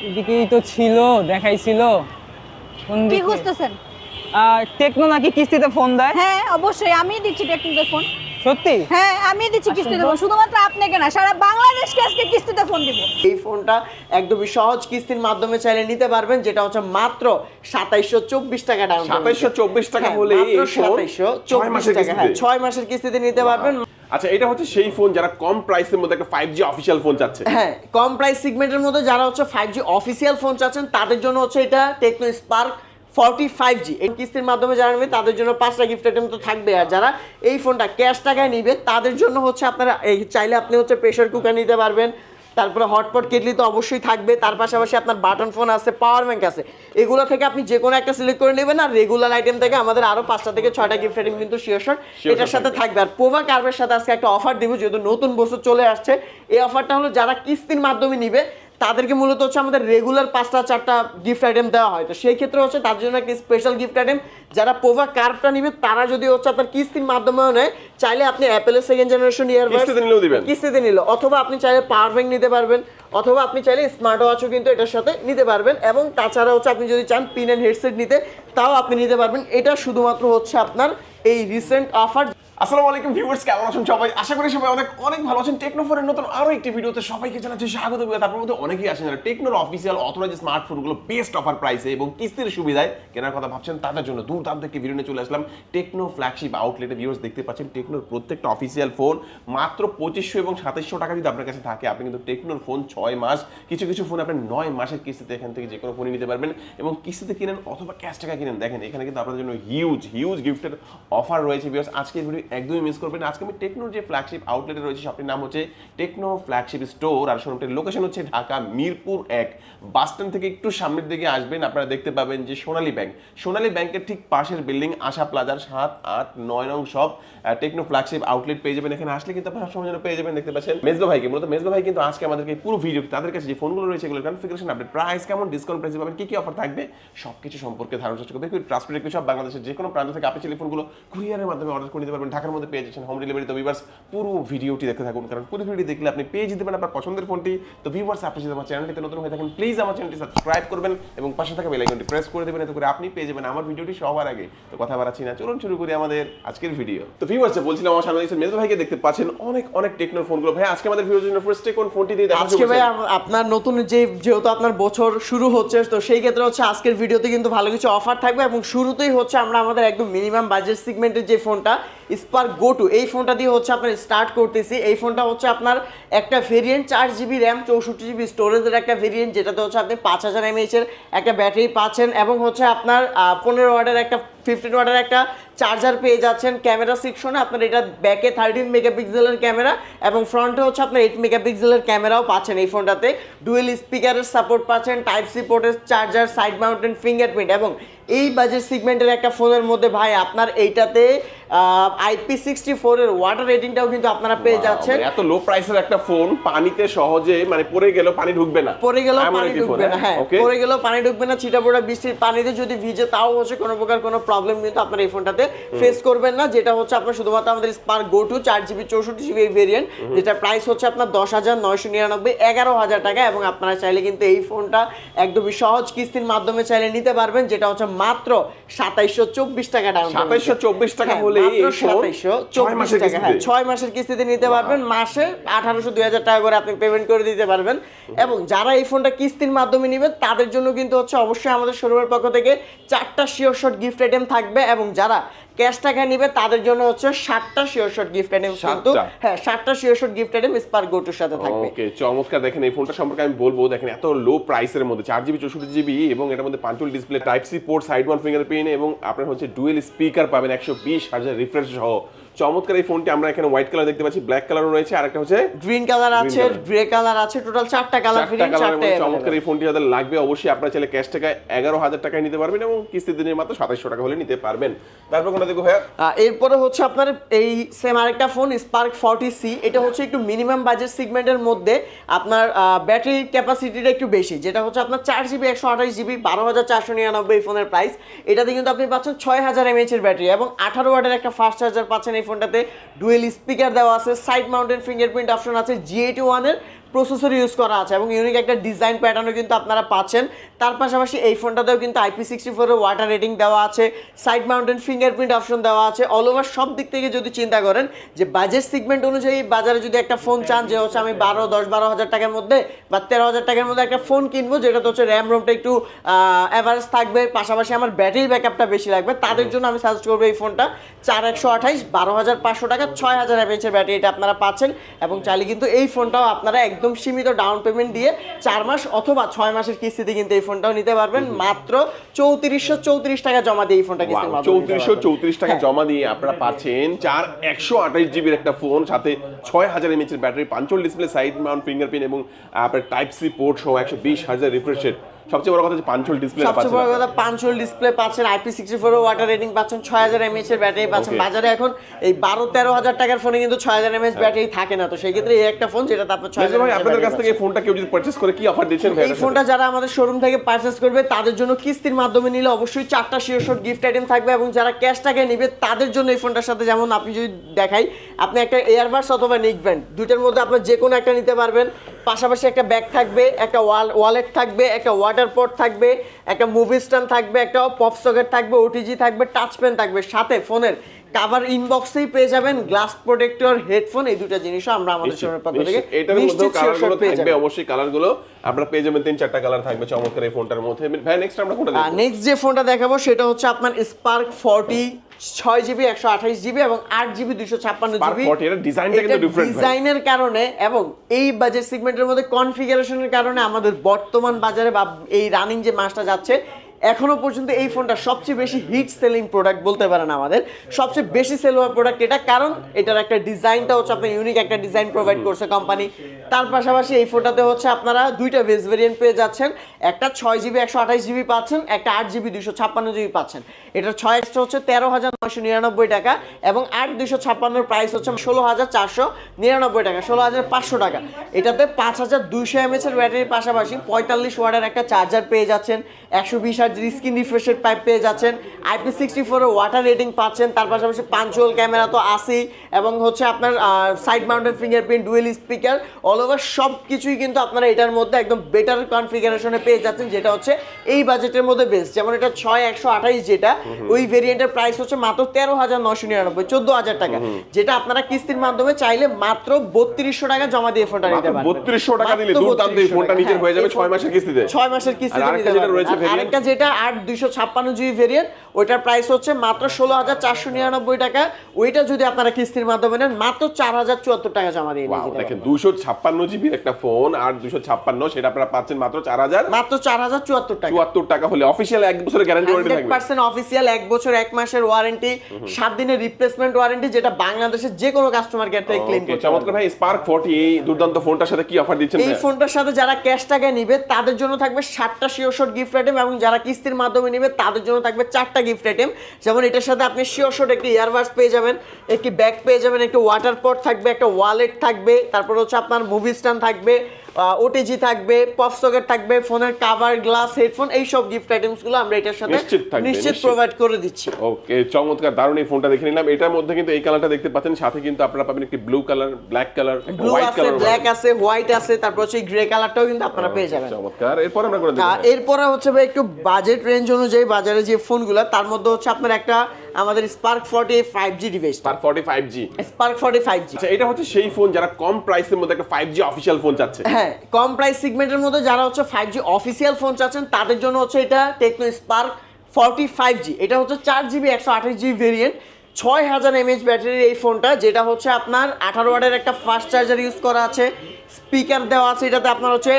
এদিকেই তো ছিল, দেখাইছিল। কোন কি দিকে? খুঁজতেছেন? টেকনো নাকি কিস্তিতে ফোন দেয়? হ্যাঁ অবশ্যই আমিই দিচ্ছি টেকনিকের ফোন। সত্যি? হ্যাঁ আমিই দিচ্ছি আসুন কিস্তিতে তো। ফোন, শুধুমাত্র আপনাকে না সারা বাংলাদেশকে আজকে কিস্তিতে ফোন দিব। এই ফোনটা একদমই সহজ কিস্তির মাধ্যমে চাইলে নিতে পারবেন, যেটা হচ্ছে মাত্র 2724 টাকা ডাউন পেমেন্ট। 2724 টাকা হলে এই ফোন 6 মাসের টাকা, হ্যাঁ কিস্তিতে। 6 মাসের কিস্তিতে নিতে পারবেন। আচ্ছা, এটা হচ্ছে সেই ফোন যারা কম প্রাইসের মধ্যে একটা 5G অফিশিয়াল ফোন চাচ্ছে। হ্যাঁ, কম প্রাইস সেগমেন্টের মধ্যে যারা হচ্ছে 5G অফিসিয়াল ফোন চাচ্ছেন তাদের জন্য হচ্ছে এটা টেকনো স্পার্ক 45G। এই কিস্তির মাধ্যমে যারা নেবে তাদের জন্য 5টা গিফট আইটেম তো থাকবে। আর যারা এই ফোনটা ক্যাশ টাকায় নিবে তাদের জন্য হচ্ছে আপনারা এই চাইলে আপনি হচ্ছে প্রেসার কুকার নিতে পারবেন, তারপরে হটপট কেটলি তো অবশ্যই থাকবে, তার পাশাপাশি আপনার বাটন ফোন আছে, পাওয়ার ব্যাংক আছে। এগুলো থেকে আপনি যে কোনো একটা সিলেক্ট করে নেবেন। আর রেগুলার আইটেম থেকে আমাদের আরো 5টা থেকে 6টা গিফট আইটেম কিন্তু শিওর এটার সাথে থাকবে। আর পোভা কার্ভের সাথে আজকে একটা অফার দিব, যেহেতু নতুন বছর চলে আসছে। এই অফারটা হলো যারা কিস্তির মাধ্যমে নিবে তাদেরকে মূলত হচ্ছে আমাদের রেগুলার 5টা 4টা গিফট আইটেম দেওয়া হয়। তো সেই ক্ষেত্রে হচ্ছে তার জন্য একটা স্পেশাল গিফট আইটেম। যারা পোভা কার্ভটা নিবে তারা যদি হচ্ছে আপনার কিস্তির মাধ্যমেও নেয়, চাইলে আপনি অ্যাপেলের সেকেন্ড জেনারেশন ইয়ারবাডস কিস্তিতে নিলেও দিবেন। কিস্তিতে নিল, অথবা আপনি চাইলে পাওয়ার ব্যাংক নিতে পারবেন, অথবা আপনি চাইলে স্মার্ট ওয়াচও কিন্তু এটার সাথে নিতে পারবেন। এবং তাছাড়া হচ্ছে আপনি যদি চান পিন অ্যান্ড হেডসেট নিতে তাও আপনি নিতে পারবেন। এটা শুধুমাত্র হচ্ছে আপনার এই রিসেন্ট অফার। আসসালামু আলাইকুম ভিউয়ার্স, কেমন আছেন সবাই? আশা করি সবাই অনেক অনেক ভালো আছেন। টেকনোফোনের নতুন আরো একটি ভিডিওতে সবাইকে জানাচ্ছি স্বাগত। তারপর মধ্যে অনেকেই আছেন যারা টেকনোর অফিসিয়াল অথরাইজড স্মার্টফোনগুলো বেস্ট অফার প্রাইসে এবং কিস্তির সুবিধায় কেনার কথা ভাবছেন, তাদের জন্য দুর্দান্ত একটি ভিডিও নিয়ে চলে আসলাম টেকনো ফ্ল্যাগশিপ আউটলেটে। ভিউয়ার্স দেখতে পাচ্ছেন টেকনোর প্রত্যেকটা অফিসিয়াল ফোন মাত্র 2500 এবং 2700 টাকা যদি আপনার কাছে থাকে, আপনি কিন্তু টেকনোর ফোন 6 মাস, কিছু কিছু ফোন আপনি 9 মাসের কিস্তিতে এখান থেকে যে কোনো ফোনই নিতে পারবেন। এবং কিস্তিতে কিনেন অথবা ক্যাশ টাকা কিনেন, দেখেন এখানে কিন্তু আপনাদের জন্য হিউজ গিফটের অফার রয়েছে। ভিউয়ার্স আজকের ভিডিও একদমই মিস করবেন না। আজকে আমি টেকনোর যে ফ্ল্যাগশিপ আউটলেটে রয়েছে, শপটির নাম হচ্ছে টেকনো ফ্ল্যাগশিপ স্টোর। আর শোরুমটির লোকেশন হচ্ছে ঢাকা মিরপুর 1 বাস স্ট্যান্ড থেকে একটু সামনের দিকে আসবেন, আপনারা দেখতে পাবেন যে সোনালী ব্যাংকের ঠিক পাশের বিল্ডিং আশা প্লাজার 7, 8, 9 নং সব টেকনো ফ্ল্যাগশিপ আউটলেট পেয়ে যাবেন। এখানে আসলে কিন্তু আপনারা সবসময় জন্য পেয়ে যাবেন। দেখতে পাচ্ছেন মেজবা ভাইকে, মূলত মেজবা ভাই কিন্তু আজকে আমাদেরকে পুরো ভিডিও তাদের কাছে যে ফোনগুলো রয়েছে এগুলোর কনফিগারেশন আপডেট, প্রাইস কেমন, ডিসকাউন্ট প্রাইসে পাবেন, কি অফার থাকবে, সবকিছু সম্পর্কে ধারণা চেষ্টা করবে। ট্রান্সপোর্ট একটু সব বাংলাদেশের যে কোনো প্রান্ত থেকে আপনি চাইলে ফোনগুলো কুরিয়ারের মাধ্যমে অর্ডার করে নিতে পারবেন। ঢাকার মধ্যে পেয়ে যাচ্ছেন হোম ডেলিভারি। তো ভিউয়ার্স পুরো ভিডিওটি দেখতে থাকুন, কারণ পুরো ভিডিও দেখলে আপনি পেয়ে যেতে পারেন আপনার পছন্দের ফোনটি। তো ভিউয়ার্স আপনি যদি আমার চ্যানেলটিতে নতুন হয়ে থাকেন, প্লিজ আমার চ্যানেলটি সাবস্ক্রাইব করবেন এবং পাশে থাকা বেল আইকনটি প্রেস করে দেবেন, এতে করে আপনি পেয়ে যাবেন আমার ভিডিওটি সবার আগে। তো কথা বাড়াচ্ছি না, চলুন শুরু করি আমাদের আজকের ভিডিও। তো ভিউয়ার্স বলছিলাম আমার সামনে দেখছেন মেজবা ভাইকে, দেখতে পাচ্ছেন অনেক টেকনোর ফোনগুলো। ভাই আজকে আমাদের ভিডিওর জন্য ফার্স্টে কোন ফোনটি দিয়ে দেখাচ্ছি? আজকে ভাই আপনার নতুন যেহেতু আপনার বছর শুরু হচ্ছে, তো সেই ক্ষেত্রে হচ্ছে আজকের ভিডিওতে কিন্তু ভালো কিছু অফার থাকবে। এবং শুরুতেই হচ্ছে আমরা আমাদের একদম মিনিমাম বাজেট সেগমেন্টের যে ফোনটা স্পার্ক গো টু, এই ফোনটা দিয়ে হচ্ছে আপনার স্টার্ট করতেছি। এই ফোনটা হচ্ছে আপনার একটা ভেরিয়েন্ট 4GB র্যাম 64GB স্টোরেজের একটা ভেরিয়েন্ট, যেটাতে হচ্ছে আপনি 5000 mAh এর একটা ব্যাটারি পাচ্ছেন এবং হচ্ছে আপনার 15 ওয়াটের একটা 15 ওয়াটের একটা চার্জার পেয়ে যাচ্ছেন। ক্যামেরা সেকশনে আপনার এটা ব্যাকে 13 মেগাপিক্সেলের ক্যামেরা এবং ফ্রন্টে হচ্ছে আপনার 8 মেগাপিক্সেলের ক্যামেরাও পাচ্ছেন। এই ফোনটাতে ডুয়েল স্পিকারের সাপোর্ট পাচ্ছেন, টাইপ সি পোর্টের চার্জার, সাইড মাউন্টেন ফিঙ্গারপ্রিন্ট। এবং এই বাজেট সেগমেন্টের একটা ফোনের মধ্যে ভাই আপনার এইটাতে IP64 এর ওয়াটার রেটিংটাও কিন্তু আপনারা পেয়ে যাচ্ছেন। এত লো প্রাইসের একটা ফোন পানিতে সহজে মানে পড়ে গেল পানি ঢুকবে না, পড়ে গেলেও পানি ঢুকবে না। হ্যাঁ, পড়ে গেলেও পানি ঢুকবে না, ছিটাফোঁটা বৃষ্টির পানিতে যদি ভিজে তাও হচ্ছে কোনো প্রকার কোনো প্রবলেম কিন্তু আপনার এই ফোনটাতে ফেস করবেন না। যেটা হচ্ছে আপনার শুধুমাত্র আমাদের spark go to 4GB 64GB এই ভেরিয়েন্ট, যেটা প্রাইস হচ্ছে আপনার 10,999 11,000 টাকা। এবং আপনারা চাইলে কিন্তু এই ফোনটা একদমই সহজ কিস্তির মাধ্যমে চাইলে নিতে পারবেন, যেটা হচ্ছে মাত্র 2724 টাকা ডাউন পেমেন্ট। 2724 টাকা হলে এই ফোন 2724 টাকা, হ্যাঁ 6 মাসের কিস্তিতে নিতে পারবেন। মাসে 1800-2000 টাকা করে আপনি পেমেন্ট করে দিতে পারবেন। এবং যারা এই ফোনটা কিস্তির মাধ্যমে নেবেন তাদের জন্য কিন্তু হচ্ছে অবশ্যই আমাদের শোরুমের পক্ষ থেকে 4টা শিওর শট গিফট আইটেম থাকবে। এবং যারা ক্যাশ টাকা নিবে তাদের জন্য হচ্ছে 7টা শিওর শট গিফট আইটেম, কিন্তু হ্যাঁ 7টা sure shot gift item spark go টুর সাথে থাকবে। ওকে, চমৎকার। দেখেন এই ফোনটা সম্পর্কে আমি বলবো, দেখেন এত লো প্রাইসের মধ্যে 4GB 64GB এবং এটার মধ্যে punch hole display, type C port, side one fingerprint এবং আপনার হচ্ছে ডুয়েল স্পিকার পাবেন 120Hz রিফ্রেশ সহ। চমৎকার এই ফোনটি আমরা এখানে হোয়াইট কালার দেখতে পাচ্ছি, ব্ল্যাক কালারও রয়েছে, আর একটা হচ্ছে গ্রিন কালার আছে, গ্রে কালার আছে, টোটাল 4টা কালার ভেরিয়েন্ট। চমৎকার এই ফোনটি যাদের লাগবে অবশ্যই আপনারা চাইলে ক্যাশ টাকায় 11,000 টাকায় নিতে পারবেন এবং কিস্তি দিনের মাত্র 2700 টাকা হলে নিতে পারবেন। তারপর কোনটা দেখো ভাইয়া? এরপরে হচ্ছে আপনার এই সেম আরেকটা ফোন স্পার্ক 40C। এটা হচ্ছে একটু মিনিমাম বাজেট সেগমেন্টের মধ্যে, আপনার ব্যাটারি ক্যাপাসিটিটা একটু বেশি, যেটা হচ্ছে আপনার 4GB 128GB 12,499 এই ফোনের প্রাইস। এটাতে কিন্তু আপনি পাচ্ছেন 6000 mAh এর ব্যাটারি এবং 18 ওয়াটের একটা ফাস্ট চার্জার পাচ্ছেন। এই ফোনটাতে ডুয়েল স্পিকার দেওয়া আছে, সাইড মাউন্টেন ফিঙ্গারপ্রিন্ট অপশন আছে, G81 এর প্রসেসর ইউজ করা আছে এবং ইউনিক একটা ডিজাইন প্যাটার্নও কিন্তু আপনারা পাচ্ছেন। তার পাশাপাশি এই ফোনটাতেও কিন্তু IP64 এর ওয়াটার রেটিং দেওয়া আছে, সাইড মাউন্টেন ফিঙ্গারপ্রিন্ট অপশন দেওয়া আছে। অল ওভার সব দিক থেকে যদি চিন্তা করেন যে বাজেট সেগমেন্ট অনুযায়ী বাজারে যদি একটা ফোন চান যে হচ্ছে আমি 10-12 হাজার টাকার মধ্যে বা 13 হাজার টাকার মধ্যে একটা ফোন কিনবো যেটাতে হচ্ছে র্যাম রোমটা একটু অ্যাভারেজ থাকবে, পাশাপাশি আমার ব্যাটারি ব্যাকআপটা বেশি লাগবে, তাদের জন্য আমি সাজেস্ট করবো এই ফোনটা। 4128 12,500 টাকা 6000 mAh এর ব্যাটারি এটা আপনারা পাচ্ছেন এবং চাইলে কিন্তু এই ফোনটাও আপনারা একদম সীমিত ডাউন পেমেন্ট দিয়ে 4 মাস অথবা 6 মাসের কিস্তিতে কিন্তু এই ফোনটাও নিতে পারবেন মাত্র 3434 টাকা জমা দিয়ে এই ফোনটা কিস্তির মাধ্যমে 3434 টাকা জমা দিয়ে আপনারা পাচ্ছেন 128 জিবির একটা ফোন, সাথে 6000 mAh এর battery, পাঞ্চল display, side Mount fingerprint এবং আপনার টাইপ সি পোর্ট সহ 120,000 রিফ্রেশ রেট। সবচেয়ে বড় কথা যে পাঞ্চল ডিসপ্লে পাচ্ছেন, সবচেয়ে বড় কথা পাঞ্চল ডিসপ্লে পাচ্ছেন, IP64 ওয়াটার রেটিং পাচ্ছেন, 6000 mAh এর ব্যাটারি পাচ্ছেন। বাজারে এখন এই 12-13 হাজার টাকার ফোনে কিন্তু 6000 mAh ব্যাটারি থাকে না, তো সেই ক্ষেত্রে এই একটা ফোন যেটা তারপর 6000 ভাই আপনাদের কাছ থেকে এই ফোনটা কেউ যদি পারচেজ করে কি অফার দিচ্ছেন ভাই? এই ফোনটা যারা আমাদের শোরুম থেকে পারচেজ করবে তাদের জন্য কিস্তির মাধ্যমে নিলে অবশ্যই 4টা শিওর গিফট আইটেম থাকবে এবং যারা ক্যাশ টাকায় নেবে তাদের জন্য এই ফোনটার সাথে যেমন আপনি যদি দেখাই আপনি একটা এয়ারবাডস অথবা নেক ব্যান্ড দুইটার মধ্যে আপনি যে কোনো একটা নিতে পারবেন, পাশাপাশি একটা ব্যাগ থাকবে, একটা ওয়ালেট থাকবে, একটা ওয়াটার পট থাকবে, একটা মুভি স্ট্যান্ড থাকবে, একটা পপ সকেট থাকবে, ওটিজি থাকবে, টাচ পেন থাকবে, সাথে ফোনের কাভার ইনবক্সেই পেয়ে যাবেন গ্লাস প্রোটেক্টর, হেডফোন, এই দুটো জিনিসও আমরা আমাদের শোরুমের পক্ষ থেকে এটার মধ্যে কালারগুলো থাকবে, অবশ্যই কালারগুলো আপনারা পেয়ে যাবেন 3-4টা কালার থাকবে চমৎকার এই ফোনটার মধ্যে। ভাই নেক্সট আমরা কোনটা দেখব? নেক্সট যে ফোনটা দেখাবো সেটা হচ্ছে আপনার স্পার্ক 40 6GB 128GB এবং 8GB 256GB। এর ডিজাইনটা কিন্তু ডিফারেন্ট ডিজাইনের কারণে এবং এই বাজেট সেগমেন্টের মধ্যে কনফিগারেশনের কারণে আমাদের বর্তমান বাজারে বা এই রানিং যে মাসটা যাচ্ছে এখনো পর্যন্ত এই ফোনটা সবচেয়ে বেশি হিট সেলিং প্রোডাক্ট বলতে পারেন, আমাদের সবচেয়ে বেশি সেল হওয়া প্রোডাক্ট এটা, কারণ এটার একটা ডিজাইনটা হচ্ছে আপনার ইউনিক একটা ডিজাইন প্রোভাইড করছে কোম্পানি। তার পাশাপাশি এই ফোনটাতে হচ্ছে আপনারা দুইটা বেস ভেরিয়েন্ট পেয়ে যাচ্ছেন, একটা 6GB 128GB পাচ্ছেন, একটা 8GB 256GB পাচ্ছেন। এটার 6X হচ্ছে 13,999 টাকা এবং 8/256 প্রাইস হচ্ছে 16,499 টাকা, 16,500 টাকা। এটাতে 5,200 mAh এর ব্যাটারির পাশাপাশি 45 ওয়াটের একটা চার্জার পেয়ে যাচ্ছেন, 120 স্ক্রিন রিফ্রেশের পাইপ পেয়ে যাচ্ছেন, IP64 এর ওয়াটার রেটিং পাচ্ছেন, তার পাশাপাশি পাঞ্চুয়াল ক্যামেরা তো আছেই এবং হচ্ছে আপনার side mounted fingerprint, dual speaker, all over সব কিছুই কিন্তু আপনারা এটার মধ্যে একদম বেটার কনফিগারেশনে পেয়ে যাচ্ছেন, যেটা হচ্ছে এই বাজেটের মধ্যে বেস্ট। যেমন এটা 6128 যেটা ওই ভেরিয়েন্টের প্রাইস হচ্ছে মাত্র 13,999 14,000 টাকা, যেটা আপনারা কিস্তির মাধ্যমে চাইলে মাত্র 3200 টাকা জমা দিয়ে ফোনটা নিতে পারবেন। 3200 টাকা দিলে দুর্দান্ত এই ফোনটা নিজের হয়ে যাবে 6 মাসের কিস্তিতে, 6 মাসের কিস্তিতে নিতে পারবেন। আরেকটা যেটা 8/256GB ভেরিয়েন্ট ওইটার প্রাইস হচ্ছে মাত্র 16,499 টাকা, ওইটা যদি আপনারা কিস্তির মাধ্যমে নেন মাত্র 4,074 টাকা জমা দিয়ে নিতে পারবেন। দেখেন 256GB এর একটা ফোন আর 256 সেটা আপনারা পাচ্ছেন মাত্র 4,074 টাকা। 74 টাকা হলে অফিশিয়াল 1 বছরের গ্যারান্টি ওয়ারেন্টি থাকবে, 100% অফিশিয়াল 1 বছর 1 মাসের ওয়ারেন্টি, 7 দিনের রিপ্লেসমেন্ট ওয়ারেন্টি, যেটা বাংলাদেশের যে কোনো কাস্টমার কেয়ার থেকে ক্লেম করতে পারবেন। চমৎকার ভাই, স্পার্ক 40 এই দুর্দান্ত ফোনটার সাথে কি অফার দিচ্ছেন? এই ফোনটার সাথে যারা ক্যাশ টাকায় নিবে তাদের জন্য থাকবে 7টা শিওর গিফট আইটেম এবং যারা কিস্তির মাধ্যমে নিবে তাদের জন্য থাকবে 4টা গিফট আইটেম। যেমন এটার সাথে আপনি শিওর একটি ইয়ারবাডস পেয়ে যাবেন, একটি ব্যাগ পেয়ে যাবেন, একটি ওয়াটার পট থাকবে, একটা ওয়ালেট থাকবে, তারপর হচ্ছে আপনার মুভি স্ট্যান্ড থাকবে, ওটিজি থাকবে, পপ সকেট থাকবে, ফোনের কভার, গ্লাস, হেডফোন, এই সব গিফট আইটেমসগুলো আমরা এটার সাথে নিশ্চিত প্রোভাইড করে দিচ্ছি। ওকে, চমৎকার, দারুণ এই ফোনটা দেখে নিলাম। এটার মধ্যে কিন্তু এই কালারটা দেখতে পাচ্ছেন, সাথে কিন্তু আপনারা পাবেন একটি blue colour, black colour, white colour, black আছে, হোয়াইট আছে, তারপর হচ্ছে গ্রে কালারটাও কিন্তু আপনারা পেয়ে যাবেন। চমৎকার। এরপর আমরা করে দেব, এরপরে হচ্ছে ভাই একটু বাজেট রেঞ্জ অনুযায়ী বাজারে যে ফোনগুলো তার মধ্যে হচ্ছে আপনার একটা আমাদের spark 40 5G device, spark 40 5G, spark 40 5G। আচ্ছা, এটা হচ্ছে সেই ফোন যারা কম প্রাইসের মধ্যে একটা 5G অফিশিয়াল ফোন চাচ্ছে। হ্যাঁ, কম প্রাইস সেগমেন্টের মধ্যে যারা হচ্ছে 5G অফিশিয়াল ফোন চাচ্ছেন তাদের জন্য হচ্ছে এটা টেকনো স্পার্ক 40 5G। এটা হচ্ছে 4GB 128GB ভেরিয়েন্ট, 6000 mAh ব্যাটারির এই ফোনটা, যেটা হচ্ছে আপনার 18 ওয়াটের একটা ফাস্ট চার্জার ইউজ করা আছে, স্পিকার দেওয়া আছে, এটাতে আপনার হচ্ছে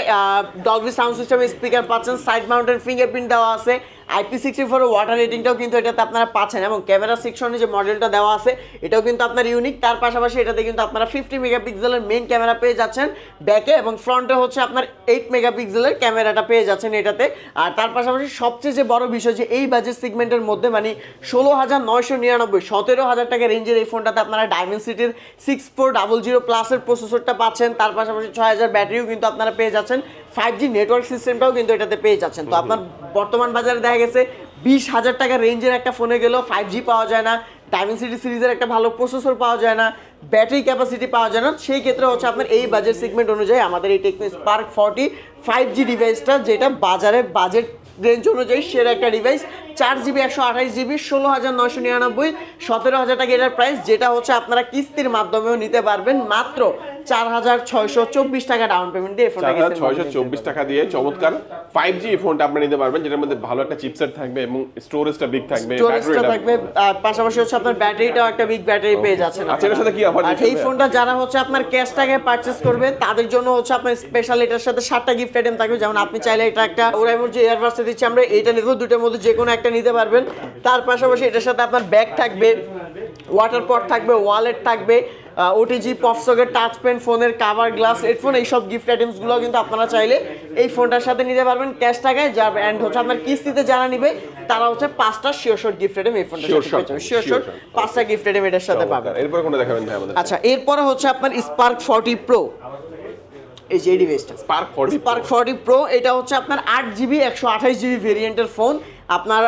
ডলবি সাউন্ড সিস্টেমের স্পিকার পাচ্ছেন, সাইড মাউন্টেড ফিঙ্গারপ্রিন্ট দেওয়া আছে, IP64 ওয়াটার রেটিংটাও কিন্তু এটাতে আপনারা পাচ্ছেন এবং ক্যামেরা সেকশনে যে মডেলটা দেওয়া আছে এটাও কিন্তু আপনার ইউনিক। তার পাশাপাশি এটাতে কিন্তু আপনারা 50 মেগাপিক্সেলের মেইন ক্যামেরা পেয়ে যাচ্ছেন ব্যাকে এবং ফ্রন্টে হচ্ছে আপনার 8 মেগাপিক্সেলের ক্যামেরাটা পেয়ে যাচ্ছেন এটাতে। আর তার পাশাপাশি সবচেয়ে যে বড় বিষয় যে এই বাজেট সেগমেন্টের মধ্যে মানে 16,999 17,000 টাকা রেঞ্জের এই ফোনটাতে আপনারা ডায়মেনসিটির 6400 প্লাসের প্রসেসরটা পাচ্ছেন, তার পাশাপাশি 6000 ব্যাটারিও কিন্তু আপনারা পেয়ে যাচ্ছেন, 5G নেটওয়ার্ক সিস্টেমটাও কিন্তু এটাতে পেয়ে যাচ্ছেন। তো আপনার বর্তমান বাজারে দেখা গেছে 20,000 টাকা রেঞ্জের একটা ফোনে গেলেও 5G পাওয়া যায় না, ডায়মেনসিটি সিরিজের একটা ভালো প্রসেসর পাওয়া যায় না, ব্যাটারি ক্যাপাসিটি পাওয়া যায় না, সেই ক্ষেত্রে হচ্ছে আপনার এই বাজেট সেগমেন্ট অনুযায়ী আমাদের এই টেকনো স্পার্ক 40 5G ডিভাইসটা, যেটা বাজারে বাজেট রেঞ্জ অনুযায়ী সেরা একটা ডিভাইস। 4GB 128GB 16,999, 17,000 টাকা এটার প্রাইস, যেটা হচ্ছে আপনারা কিস্তির মাধ্যমেও নিতে পারবেন মাত্র 4,624 টাকা ডাউন পেমেন্ট দিয়ে ফোনটা 4,624 টাকা দিয়ে চমৎকার 5G ফোনটা আপনি নিতে পারবেন, যেটার মধ্যে ভালো একটা চিপসেট থাকবে এবং স্টোরেজটা বিগ থাকবে, স্টোরেজটা থাকবে, পাশাপাশি হচ্ছে আপনার ব্যাটারিটাও একটা বিগ ব্যাটারি পেয়ে যাচ্ছেন। আচ্ছা, এর সাথে কি অফার আর এই ফোনটা যারা হচ্ছে আপনার ক্যাশ টাকায় পারচেজ করবে তাদের জন্য হচ্ছে আপনার স্পেশাল এটার সাথে 7টা গিফট আইটেম থাকবে। যেমন আপনি চাইলে এটা একটা ওরাইমোর যে ইয়ারবাডসটা দিচ্ছি আমরা, এটা নিতেও দুটোর মধ্যে যে কোনো একটা নিতে পারবেন। তার পাশাপাশি এটার সাথে আপনার ব্যাগ থাকবে, ওয়াটার পট থাকবে, ওয়ালেট থাকবে, OTG, pop socket, touch pen, ফোনের কাভার, গ্লাস, হেডফোন, এইসব গিফট আইটেমসগুলো কিন্তু আপনারা চাইলে এই ফোনটার সাথে নিতে পারবেন ক্যাশ টাকায়। যার অ্যান্ড হচ্ছে আপনার কিস্তিতে যারা নিবে তারা হচ্ছে 5টা শিওর শট গিফট আইটেম এই ফোনটার সাথে পেয়ে যাবে। শিওর শট 5টা গিফট আইটেম এটার সাথে পাবেন। এরপর কোনটা দেখাবেন ভাই আমাদের? আচ্ছা, এরপরে হচ্ছে আপনার স্পার্ক 40 প্রো, এই যে ডিভাইসটা স্পার্ক 40 প্রো, এটা হচ্ছে আপনার 8GB 128GB ভেরিয়েন্টের ফোন। আপনার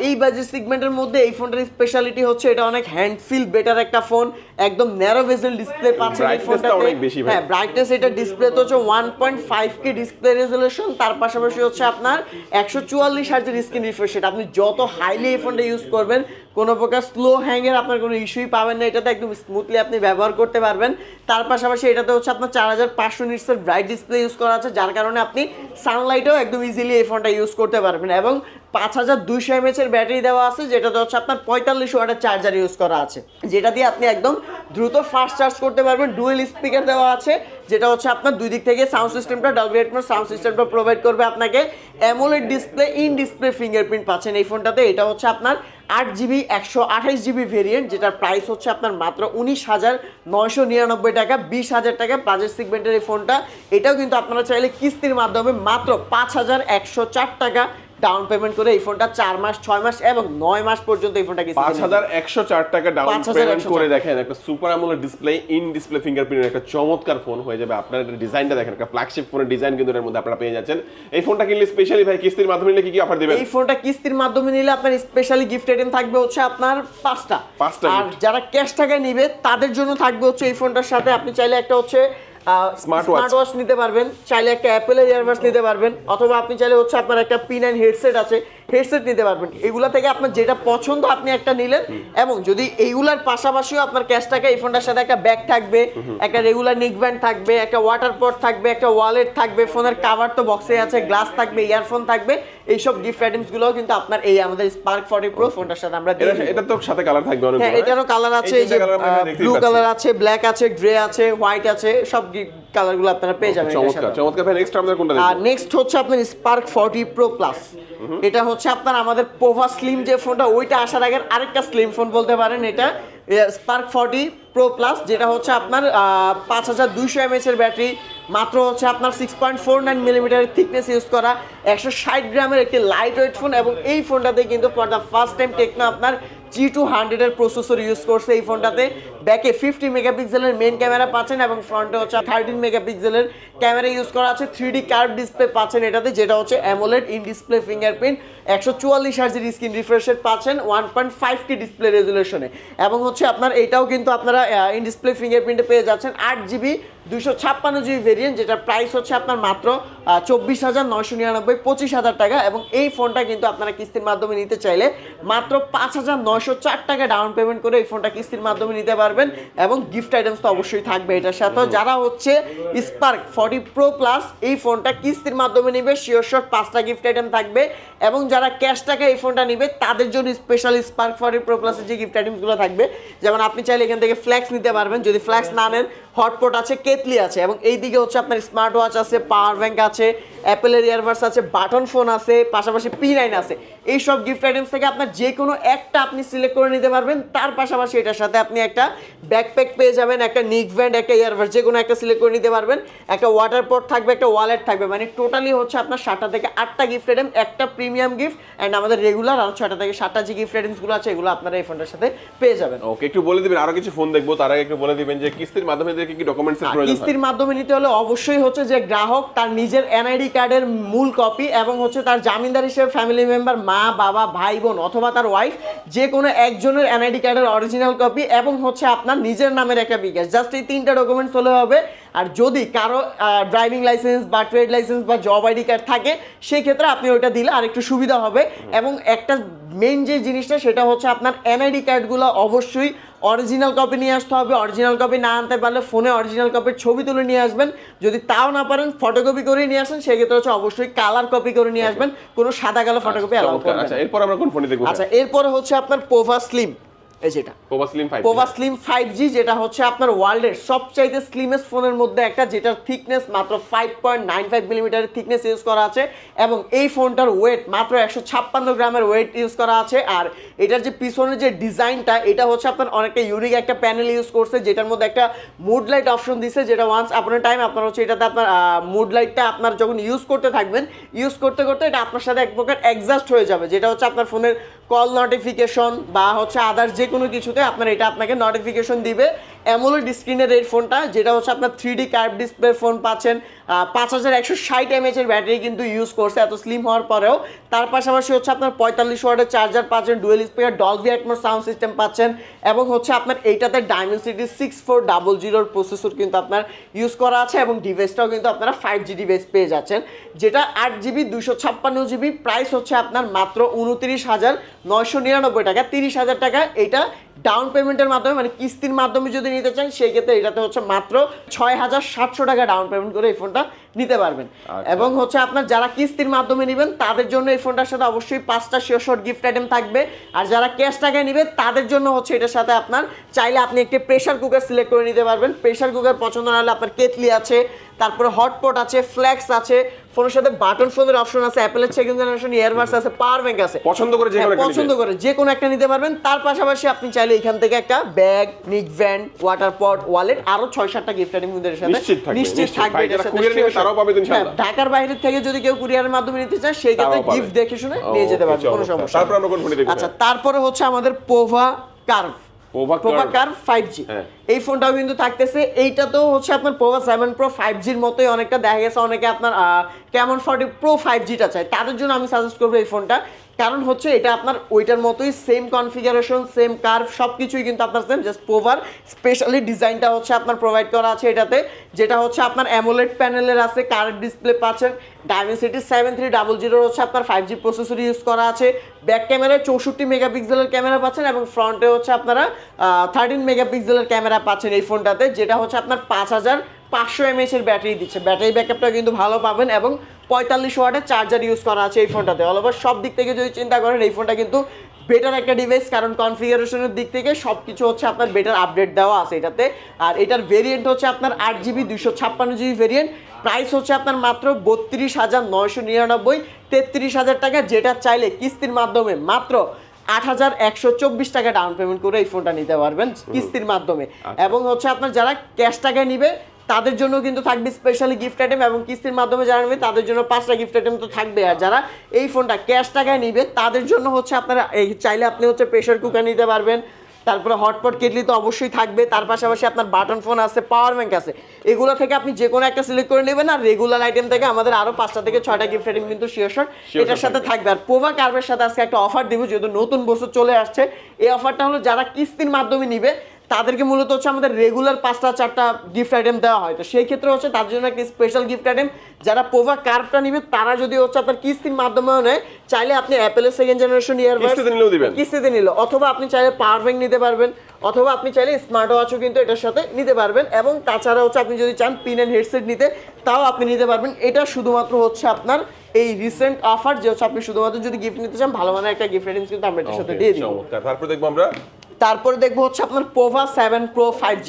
এই বাজেট সেগমেন্টের মধ্যে এই ফোনটার স্পেশালিটি হচ্ছে এটা অনেক হ্যান্ড ফিল বেটার একটা ফোন, একদম ন্যারো বেজেল ডিসপ্লে পাচ্ছেন এই ফোনটাতে। অনেক বেশি ভাই। হ্যাঁ, ব্রাইটনেস এটা ডিসপ্লে তো হচ্ছে 1.5K ডিসপ্লে রেজোলিউশন, তার পাশাপাশি হচ্ছে আপনার 144 হার্জের স্ক্রিন রিফ্রেশ রেট। আপনি যত হাইলি এই ফোনটা ইউজ করবেন কোনো প্রকার স্লো হ্যাংয়ের আপনার কোনো ইস্যুই পাবেন না, এটাতে একদম স্মুথলি আপনি ব্যবহার করতে পারবেন। তার পাশাপাশি এটাতে হচ্ছে আপনার 4500 নিটসের ব্রাইট ডিসপ্লে ইউজ করা আছে, যার কারণে আপনি সানলাইটেও একদম ইজিলি এই ফোনটা ইউজ করতে পারবেন। এবং 5200 mAh এর ব্যাটারি দেওয়া আছে, যেটাতে হচ্ছে আপনার 45 ওয়াটের চার্জার ইউজ করা আছে, যেটা দিয়ে আপনি একদম দ্রুত ফাস্ট চার্জ করতে পারবেন। ডুয়েল স্পিকার দেওয়া আছে, যেটা হচ্ছে আপনার দুই দিক থেকে সাউন্ড সিস্টেমটা ডলবি অ্যাটমস সাউন্ড সিস্টেমটা প্রোভাইড করবে আপনাকে। AMOLED display, in display fingerprint পাচ্ছেন এই ফোনটাতে। এটা হচ্ছে আপনার 8GB 128GB ভেরিয়েন্ট, যেটার প্রাইস হচ্ছে আপনার মাত্র 19,999 টাকা, 20,000 টাকা বাজেট সেগমেন্টের এই ফোনটা। এটাও কিন্তু আপনারা চাইলে কিস্তির মাধ্যমে মাত্র 5,104 টাকা ডাউন পেমেন্ট করে এই ফোনটা 4 মাস, 6 মাস এবং 9 মাস পর্যন্ত এই ফোনটা কিস্তি 5,104 টাকা ডাউন পেমেন্ট করে দেখেন একটা super AMOLED display, in display ফিঙ্গারপ্রিন্টের একটা চমৎকার ফোন হয়ে যাবে। আপনার এটা ডিজাইনটা দেখেন, একটা ফ্ল্যাগশিপ ফোনের ডিজাইন কিন্তু এর মধ্যে আপনারা পেয়ে যাচ্ছেন। এই ফোনটা কিনলে স্পেশালি ভাই কিস্তির মাধ্যমে নিলে কি অফার দিবেন? এই ফোনটা কিস্তির মাধ্যমে নিলে আপনার স্পেশালি গিফট আইটেম থাকবে হচ্ছে আপনার 5টা। আর যারা ক্যাশ টাকায় নিবে তাদের জন্য থাকবে হচ্ছে এই ফোনটার সাথে আপনি চাইলে একটা হচ্ছে স্মার্ট ওয়াচ নিতে পারবেন, চাইলে একটা অ্যাপেলের ইয়ারবাডস নিতে পারবেন, অথবা আপনি চাইলে হচ্ছে আপনার একটা P9 হেডসেট আছে, হেডসেট নিতে পারবেন। এগুলা থেকে আপনার যেটা পছন্দ আপনি একটা নিলেন। এবং যদি এইগুলার পাশাপাশিও আপনার ক্যাশ টাকা এই ফোনটার সাথে একটা ব্যাগ থাকবে, একটা রেগুলার নিক ব্যান্ড থাকবে, একটা ওয়াটার পট থাকবে, একটা ওয়ালেট থাকবে, ফোনের কাভার তো বক্সে আছে, গ্লাস থাকবে, ইয়ারফোন থাকবে, এইসব গিফট আইটেমস গুলোও কিন্তু আপনার এই আমাদের স্পার্ক 40 প্রো ফোনটার সাথে আমরা দিয়ে দিই। এটা তো সাথে কালার থাকবে অনেক। হ্যাঁ, এটারও কালার আছে, এই যে ব্লু কালার আছে, ব্ল্যাক আছে, গ্রে আছে, হোয়াইট আছে, সব কালারগুলো আপনারা পেয়ে যাবেন। চমৎকার চমৎকার ভাই। নেক্সট আমরা কোনটা দেখব? আর নেক্সট হচ্ছে আপনার স্পার্ক 40 প্রো প্লাস। এটা হচ্ছে আপনার আমাদের পোভা স্লিম যে ফোনটা, ওইটা আসার আগের আরেকটা স্লিম ফোন বলতে পারেন। এটা স্পার্ক 40 প্রো প্লাস, যেটা হচ্ছে আপনার 5200 mAh এর ব্যাটারি, মাত্র হচ্ছে আপনার 6.49 মিলিমিটারের থিকনেস ইউজ করা, 160 গ্রামের একটি লাইট ওয়েট ফোন। এবং এই ফোনটাতে কিন্তু for the first time Tecno আপনার G200 এর প্রসেসর ইউজ করছে এই ফোনটাতে। ব্যাকে 50 মেগাপিক্সেলের মেইন ক্যামেরা পাচ্ছেন এবং ফ্রন্টে হচ্ছে 13 মেগাপিক্সেলের ক্যামেরা ইউজ করা আছে। 3D কার্ভ ডিসপ্লে পাচ্ছেন এটাতে, যেটা হচ্ছে অ্যামোলেড ইন ডিসপ্লে ফিঙ্গারপ্রিন্ট, 144 হার্জের স্ক্রিন রিফ্রেশ রেট পাচ্ছেন 1.5K ডিসপ্লে রেজোলিউশনে। এবং হচ্ছে আপনার এটাও কিন্তু আপনারা ইন ডিসপ্লে ফিঙ্গারপ্রিন্টে পেয়ে যাচ্ছেন 8GB 256GB ভেরিয়েন্ট, যেটা প্রাইস হচ্ছে আপনার মাত্র 24,999, 25,000 টাকা। এবং এই ফোনটা কিন্তু আপনারা কিস্তির মাধ্যমে নিতে চাইলে মাত্র 5,904 টাকা ডাউন পেমেন্ট করে এই ফোনটা কিস্তির মাধ্যমে নিতে পারবেন। এবং গিফট আইটেমস তো অবশ্যই থাকবে এটার সাথে। যারা হচ্ছে স্পার্ক 40 প্রো প্লাস এই ফোনটা কিস্তির মাধ্যমে নিবে, শিওর শট 5টা গিফট আইটেম থাকবে। এবং যারা ক্যাশ টাকা এই ফোনটা নিবে তাদের জন্য স্পেশাল স্পার্ক 40 প্রো প্লাসের যে গিফট আইটেমসগুলো থাকবে, যেমন আপনি চাইলে এখান থেকে ফ্ল্যাক্স নিতে পারবেন, যদি ফ্ল্যাক্স না নেন হটপট আছে, কেতলি আছে, এবং এই দিকে হচ্ছে আপনার স্মার্ট ওয়াচ আছে, পাওয়ার ব্যাংক আছে, অ্যাপেলের ইয়ারবাডস আছে, বাটন ফোন আছে, পাশাপাশি P9 আছে। এই সব গিফট আইটেমস থেকে আপনার যে কোনো একটা আপনি সিলেক্ট করে নিতে পারবেন। তার পাশাপাশি এটার সাথে আপনি একটা ব্যাকপ্যাক পেয়ে যাবেন, একটা নিক ব্যান্ড, একটা ইয়ারবাডস, যে কোনো একটা সিলেক্ট করে নিতে পারবেন। একটা ওয়াটার পট থাকবে, একটা ওয়ালেট থাকবে, মানে টোটালি হচ্ছে আপনার 7টা থেকে 8টা গিফট আইটেম, একটা প্রিমিয়াম গিফট অ্যান্ড আমাদের রেগুলার আর 6টা থেকে 7টা যে গিফট আইটেমসগুলো আছে এগুলো আপনারা এই ফোনটার সাথে পেয়ে যাবেন। ওকে, একটু বলে দিবেন, আরো কিছু ফোন দেখবো, তার আগে একটু বলে দিবেন যে কিস্তির মাধ্যমে দেখে কি ডকুমেন্টসের প্রয়োজন হয়? কিস্তির মাধ্যমে নিতে হলে অবশ্যই হচ্ছে যে গ্রাহক তার নিজের এনআইডি কার্ডের মূল কপি এবং হচ্ছে তার জামিনদার হিসেবে ফ্যামিলি মেম্বার, মা, বাবা, ভাই, বোন অথবা তার ওয়াইফ, যে কোনো একজনের এনআইডি কার্ডের অরিজিনাল কপি এবং হচ্ছে আপনার নিজের নামের একটা বিকাশ, জাস্ট এই 3টা ডকুমেন্টস হলে হবে। আর যদি কারো ড্রাইভিং লাইসেন্স বা ট্রেড লাইসেন্স বা জব আইডি কার্ড থাকে সেই ক্ষেত্রে আপনি ওইটা দিলে আরেকটু সুবিধা হবে। এবং একটা মেইন যে জিনিসটা সেটা হচ্ছে আপনার এনআইডি কার্ডগুলো অবশ্যই অরিজিনাল কপি নিয়ে আসতে হবে। অরিজিনাল কপি না আনতে পারলে ফোনে অরিজিনাল কপির ছবি তুলে নিয়ে আসবেন, যদি তাও না পারেন ফটোকপি করে নিয়ে আসেন, সেক্ষেত্রে হচ্ছে অবশ্যই কালার কপি করে নিয়ে আসবেন, কোনো সাদা কালো ফটোকপি অ্যালাউ করবেন না। আচ্ছা এরপর আমরা কোন ফোনে দেখব? আচ্ছা এরপরে হচ্ছে আপনার পোভা স্লিম, এই যেটা Pova slim 5G। Pova slim 5G, যেটা হচ্ছে আপনার ওয়ার্ল্ডের সবচাইতে স্লিমেস্ট ফোনের মধ্যে একটা, যেটার থিকনেস মাত্র 5.95 মিলিমিটারের থিকনেস ইউজ করা আছে এবং এই ফোনটার ওয়েট মাত্র 156 গ্রামের ওয়েট ইউজ করা আছে। আর এটার যে পিছনের যে ডিজাইনটা, এটা হচ্ছে আপনার অনেকটা ইউনিক একটা প্যানেল ইউজ করছে, যেটার মধ্যে একটা মুড লাইট অপশন দিছে, যেটা ওয়ান্স আপনার টাইম আপনার হচ্ছে এটাতে আপনার মুড লাইটটা আপনার যখন ইউজ করতে থাকবেন, ইউজ করতে করতে এটা আপনার সাথে এক প্রকার অ্যাডজাস্ট হয়ে যাবে, যেটা হচ্ছে আপনার ফোনের কল নোটিফিকেশন বা হচ্ছে আদার্স যে কোনো কিছুতে আপনার এটা আপনাকে নোটিফিকেশন দিবে। অ্যামোলেড স্ক্রিনের এই ফোনটা, যেটা হচ্ছে আপনার 3D কার্ভ ডিসপ্লে ফোন পাচ্ছেন, 5160 mAh এর ব্যাটারি কিন্তু ইউজ করছে এত স্লিম হওয়ার পরেও। তার পাশাপাশি হচ্ছে আপনার 45 ওয়াটের চার্জার পাচ্ছেন, dual speaker Dolby atoms sound system পাচ্ছেন এবং হচ্ছে আপনার এইটাতে ডায়মেনসিটি 6400 প্রসেসর কিন্তু আপনার ইউজ করা আছে এবং ডিভাইসটাও কিন্তু আপনারা 5G ডিভাইস পেয়ে যাচ্ছেন, যেটা 8GB 256GB। প্রাইস হচ্ছে আপনার মাত্র 29,999 টাকা, 30,000 টাকা। এটা ডাউন পেমেন্টের মাধ্যমে মানে কিস্তির মাধ্যমে যদি নিতে চান সেই ক্ষেত্রে এটাতে হচ্ছে মাত্র 6,700 টাকা ডাউন পেমেন্ট করে এই ফোনটা নিতে পারবেন। এবং হচ্ছে আপনার যারা কিস্তির মাধ্যমে নেবেন তাদের জন্য এই ফোনটার সাথে অবশ্যই 5টা শিওর গিফট আইটেম থাকবে। আর যারা ক্যাশ টাকায় নেবে তাদের জন্য হচ্ছে এটার সাথে আপনার চাইলে আপনি একটি প্রেসার কুকার সিলেক্ট করে নিতে পারবেন। প্রেসার কুকার পছন্দ না হলে আপনার কেটলি আছে, তারপরে হটপট আছে, ফ্ল্যাক্স আছে, ফোনের সাথে বাটন ফোনের অপশন আছে, অ্যাপেলের 2nd জেনারেশন ইয়ারবাডস আছে, পাওয়ার ব্যাংক আছে, পছন্দ করে যে কোনো একটা নিতে পারবেন। তার পাশাপাশি আপনি চাইলে এখান থেকে একটা ব্যাগ, নিক ভ্যান, ওয়াটার পট, ওয়ালেট, আরো 6-7টা গিফট আইটেম কিন্তু এর সাথে নিশ্চিত থাকবে। তারাও পাবে ইনশাআল্লাহ। ঢাকার বাইরে থেকে যদি কেউ কুরিয়ারের মাধ্যমে নিতে চায় সেই ক্ষেত্রে গিফট দেখে শুনে নিয়ে যেতে পারবে, কোনো সমস্যা। তারপর আমরা কোন ফোনে দেখব? আচ্ছা তারপরে হচ্ছে আমাদের Pova curve, Pova curve 5G, এই ফোনটাও কিন্তু থাকতেছে। এইটা তো হচ্ছে আপনার পোভা 7 Pro 5Gর মতোই অনেকটা, দেখা গেছে অনেকে আপনার Camon 40 Pro 5Gটা চাই, তাদের জন্য আমি সাজেস্ট করবো এই ফোনটা। কারণ হচ্ছে এটা আপনার ওইটার মতোই সেম কনফিগারেশন, সেম কার্ভ, সব কিছুই কিন্তু আপনার সেম, জাস্ট পোভার স্পেশালি ডিজাইনটা হচ্ছে আপনার প্রোভাইড করা আছে এটাতে, যেটা হচ্ছে আপনার অ্যামোলেড প্যানেলের আছে, কার্ভ ডিসপ্লে পাচ্ছেন, ডায়মেনসিটি 7300 হচ্ছে আপনার 5G প্রসেসর ইউজ করা আছে। ব্যাক ক্যামেরায় 64 মেগাপিক্সেলের ক্যামেরা পাচ্ছেন এবং ফ্রন্টে হচ্ছে আপনারা 13 মেগাপিক্সেলের ক্যামেরা পাচ্ছেন এই ফোনটাতে, যেটা হচ্ছে আপনার 5500 mAh এর ব্যাটারি দিচ্ছে। ব্যাটারি ব্যাকআপটা কিন্তু ভালো পাবেন এবং 45 ওয়াটের চার্জার ইউজ করা আছে এই ফোনটাতে। অল ওভার সব দিক থেকে যদি চিন্তা করেন এই ফোনটা কিন্তু বেটার একটা ডিভাইস, কারণ কনফিগারেশনের দিক থেকে সব কিছু হচ্ছে আপনার বেটার আপডেট দেওয়া আছে এটাতে। আর এটার ভেরিয়েন্ট হচ্ছে আপনার 8GB 256GB ভেরিয়েন্ট। প্রাইস হচ্ছে আপনার মাত্র 32,999, 33,000 টাকা, যেটা চাইলে কিস্তির মাধ্যমে মাত্র 8,124 টাকা ডাউন পেমেন্ট করে এই ফোনটা নিতে পারবেন কিস্তির মাধ্যমে। এবং হচ্ছে আপনার যারা ক্যাশ টাকায় নিবে তাদের জন্য কিন্তু থাকবে স্পেশালি গিফট আইটেম, এবং কিস্তির মাধ্যমে যারা নেবে তাদের জন্য 5টা গিফট আইটেম তো থাকবে। আর যারা এই ফোনটা ক্যাশ টাকায় নিবে তাদের জন্য হচ্ছে আপনারা এই চাইলে আপনি হচ্ছে প্রেসার কুকার নিতে পারবেন, তারপরে হটপট কেটলি তো অবশ্যই থাকবে, তার পাশাপাশি আপনার বাটন ফোন আছে, পাওয়ার ব্যাংক আছে, এগুলো থেকে আপনি যে কোনো একটা সিলেক্ট করে নেবেন। আর রেগুলার আইটেম থেকে আমাদের আরো 5টা থেকে 6টা গিফট আইটেম কিন্তু শিওর এটার সাথে থাকবে। আর পোভা কার্ভের সাথে আজকে একটা অফার দিব, যেহেতু নতুন বছর চলে আসছে। এই অফারটা হলো যারা কিস্তির মাধ্যমে নিবে তাদেরকে মূলত হচ্ছে আমাদের রেগুলার 5টা-4টা গিফট আইটেম দেওয়া হয়, তো সেই ক্ষেত্রে হচ্ছে তার জন্য একটা স্পেশাল গিফট আইটেম। যারা পোভা কার্ভটা নিবে তারা যদি হচ্ছে আপনার কিস্তির মাধ্যমেও নেয়, চাইলে আপনি অ্যাপেলের 2nd জেনারেশন ইয়ারবাডস কিস্তিতে নিল, অথবা আপনি চাইলে পাওয়ার ব্যাংক নিতে পারবেন, অথবা আপনি চাইলে স্মার্ট ওয়াচও কিন্তু এটার সাথে নিতে পারবেন। এবং তাছাড়া হচ্ছে আপনি যদি চান পিন অ্যান্ড হেডসেট নিতে তাও আপনি নিতে পারবেন। এটা শুধুমাত্র হচ্ছে আপনার এই রিসেন্ট অফার, যে হচ্ছে আপনি শুধুমাত্র যদি গিফট নিতে চান ভালো মানের একটা গিফট আইটেম কিন্তু আমরা এটার সাথে দিয়ে দিই। তারপরে দেখবো হচ্ছে আপনার Pova 7 Pro 5G।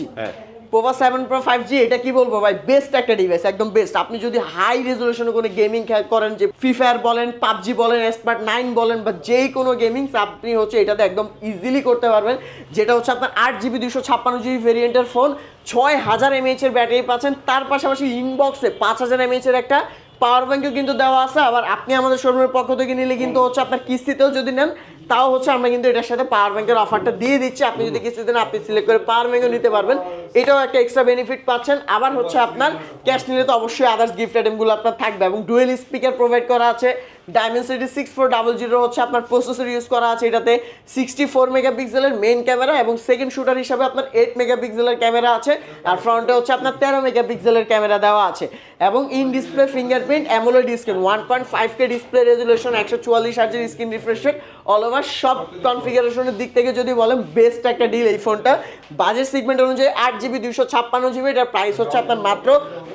Pova 7 Pro 5G এটা কি বলবো ভাই, বেস্ট একটা ডিভাইস, একদম বেস্ট। আপনি যদি হাই রেজলিউশনে কোনো গেমিং করেন, যে ফ্রি ফায়ার বলেন, পাবজি বলেন, এসপার্ট 9 বলেন, বা যেই কোনো গেমিং আপনি হচ্ছে এটাতে একদম ইজিলি করতে পারবেন। যেটা হচ্ছে আপনার 8GB 256GB ভেরিয়েন্টের ফোন, 6000 mAh এর ব্যাটারি পাচ্ছেন, তার পাশাপাশি ইনবক্সে 5000 mAh এর একটা পাওয়ার ব্যাংকও কিন্তু দেওয়া আছে। আবার আপনি আমাদের শোরুমের পক্ষ থেকে নিলে কিন্তু হচ্ছে আপনার কিস্তিতেও যদি নেন তাও হচ্ছে আমরা কিন্তু এটার সাথে পাওয়ার ব্যাংকের অফারটা দিয়ে দিচ্ছি। আপনি যদি কিস্তিতে নেন আপনি সিলেক্ট করে পাওয়ার ব্যাংকও নিতে পারবেন। এটাও একটা এক্সট্রা বেনিফিট পাচ্ছেন। আবার হচ্ছে আপনার ক্যাশ নিলে তো অবশ্যই আদার্স গিফট আইটেমগুলো আপনার থাকবে এবং ডুয়েল স্পিকার প্রোভাইড করা আছে। ডায়মেনসিটি 6400 হচ্ছে আপনার প্রসেসর ইউজ করা আছে এটাতে। 64 মেগাপিক্সেলের মেইন ক্যামেরা এবং সেকেন্ড শুটার হিসাবে আপনার 8 মেগাপিক্সেলের ক্যামেরা আছে, আর ফ্রন্টে হচ্ছে আপনার 13 মেগাপিক্সেলের ক্যামেরা দেওয়া আছে এবং in display fingerprint AMOLED screen 1.5K display resolution, 144 হার্জের screen refresh rate, all over সব কনফিগারেশনের দিক থেকে যদি বলেন বেস্ট একটা ডিল এই ফোনটা। বাজেট সেগমেন্ট অনুযায়ী 8GB 256GB, এটার প্রাইস হচ্ছে আপনার মাত্র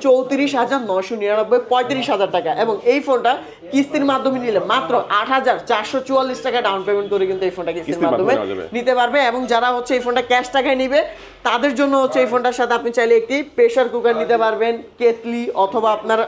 34,999 35,000 টাকা এবং এই ফোনটা কিস্তির মাধ্যমে নিলে মাত্র 8,444 টাকা ডাউন পেমেন্ট করে কিন্তু এই ফোনটা কিস্তির মাধ্যমে নিতে পারবে। এবং যারা হচ্ছে এই ফোনটা ক্যাশ টাকায় নিবে তাদের জন্য হচ্ছে এই ফোনটার সাথে আপনি চাইলে একটি প্রেসার কুকার নিতে পারবেন, কেটলি অথবা আপনার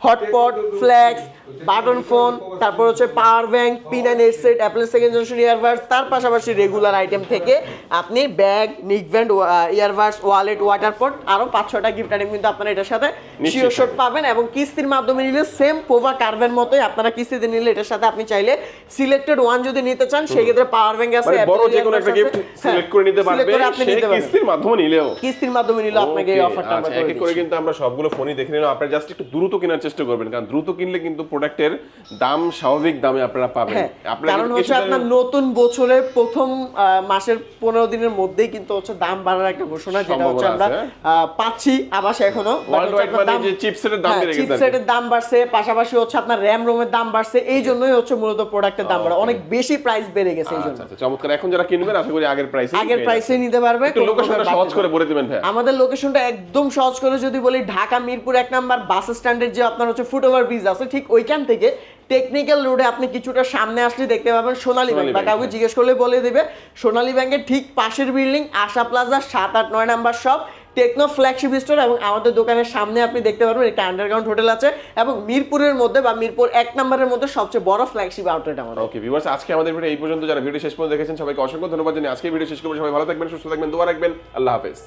হটপট, ফ্ল্যাক্স, বাটন ফোন, তারপর হচ্ছে power bank, pin and headset, Apple second generation earbuds, তার পাশাপাশি রেগুলার আইটেম থেকে আপনি bag, neckband, earbuds, wallet, water পট, আরও 5-6টা গিফট আইটেম কিন্তু আপনারা এটার সাথে শিওর শট পাবেন। এবং কিস্তির মাধ্যমে নিলে সেম পোভা কার্ভের মতোই আপনারা কিস্তিতে নিলে এটার সাথে আপনি চাইলে সিলেক্টেড ওয়ান যদি নিতে চান সেক্ষেত্রে পাওয়ার ব্যাংক আছে, বড় যে কোনো একটা গিফট সিলেক্ট করে নিতে পারবে কিস্তির মাধ্যমে নিলেও। কিস্তির মাধ্যমে নিলে আপনাকে এই অফারটা আমরা এক এক করে কিন্তু আমরা সবগুলো ফোনই দেখে নিলাম। আপনারা জাস্ট একটু দ্রুত কেনার চেষ্টা করবেন, কারণ দ্রুত কিনলে কিন্তু প্রোডাক্টের দাম স্বাভাবিক দামে আপনারা পাবেন। কারণ হচ্ছে আপনার নতুন বছরের প্রথম মাসের 15 দিনের মধ্যেই কিন্তু হচ্ছে দাম বাড়ার একটা ঘোষণা, যেটা হচ্ছে আমরা পাচ্ছি আবাস এখনো। চিপসেটের দাম বেড়ে গেছে, চিপসেটের দাম বাড়ছে, পাশাপাশি হচ্ছে আপনার র‍্যাম রোমের দাম বাড়ছে, এই জন্যই হচ্ছে মূলত প্রোডাক্টের দাম বাড়া, অনেক বেশি প্রাইস বেড়ে গেছে এই জন্য। আচ্ছা চমৎকার। এখন যারা কিনবেন আশা করি আগের প্রাইসে নিতে পারবে। একটু লোকেশনটা সহজ করে বলে দিবেন ভাই। আমাদের লোকেশনটা একদম সহজ করে যদি বলি, ঢাকা মিরপুর 1 নাম্বার বাস স্ট্যান্ডের যে আপনার হচ্ছে ফুটওভার ব্রিজ আছে ঠিক ওইখান থেকে টেকনিক্যাল রোডে আপনি কিছুটা সামনে আসলে দেখতে পাবেন সোনালী ব্যাংক, বা কাউকে জিজ্ঞেস করলে বলে দেবে সোনালী ব্যাংকের ঠিক পাশের building Asha plaza 7, 8, 9 number shop Tecno flagship store. এবং আমাদের দোকানের সামনে আপনি দেখতে পারবেন একটা আন্ডারগ্রাউন্ড হোটেল আছে এবং মিরপুরের মধ্যে বা মিরপুর 1 নম্বরের মধ্যে সবচেয়ে বড় ফ্ল্যাগশিপ আউটলেট আমাদের। ওকে ভিউয়ার্স, আজকে আমাদের ভিডিও এই পর্যন্ত। যারা ভিডিও শেষ পর্যন্ত দেখেছেন সবাইকে অসংখ্য ধন্যবাদ জানিয়ে আজকে ভিডিও শেষ করব। সবাই ভালো থাকবেন, সুস্থ থাকবেন, দোয়া রাখবেন। আল্লাহ হাফেজ।